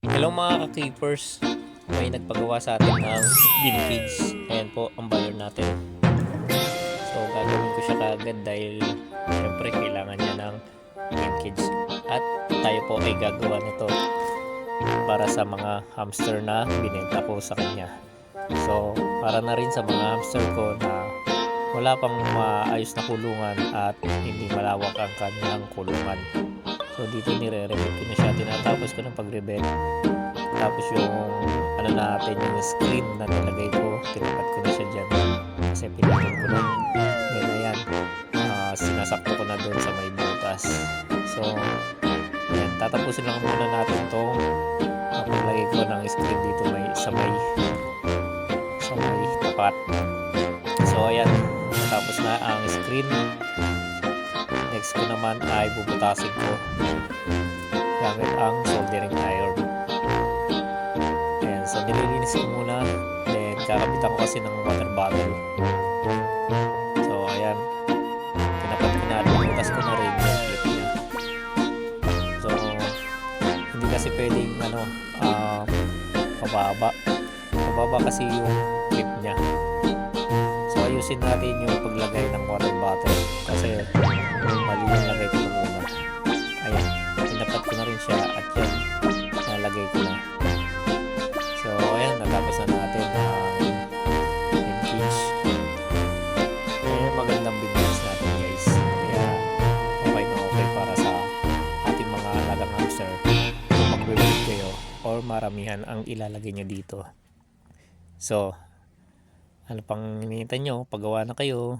Hello mga ka-keepers, may nagpagawa sa atin ng vintage. Ayan po ang buyer natin. So gagawin ko siya kaagad dahil syempre kailangan niya ng vintage. At tayo po ay gagawa nito para sa mga hamster na binenta ko sa kanya. So para na rin sa mga hamster ko na wala pang maayos na kulungan at hindi malawak ang kanyang kulungan. So dito nire-revet ko na siya, tinatapos ko ng pag-revet. Tapos yung ano natin, yung screen na nilagay ko, tinapat ko na siya dyan kasi pinatid ko na. Then ayan, sinasakto ko na doon sa may butas. So ayan, tatapusin lang muna natin itong paglagay ko ng screen dito sa may tapat. So ayan, tapos na ang screen. Next ko naman ay bubutasin ko gamit ang soldering iron. Ayan, so nililinis ko muna, then kakabitan ko kasi ng water bottle. So ayan, tinapat ko na, butas ko na rin yung clip niya. So hindi kasi pwedeng mababa kasi yung clip niya. So ayusin natin yung paglagay ng water bottle kasi mali yung lagay ko na muna. Ayan, tinapat ko na rin siya at yan, nalagay ko na. So ayan, natapos na natin ang vintage. Ayan, magandang vintage natin guys. Kaya okay na okay para sa ating mga alagang hamster kung mag-breed kayo or maramihan ang ilalagay nyo dito. So ano pang hinihintay nyo? Pagawa na kayo.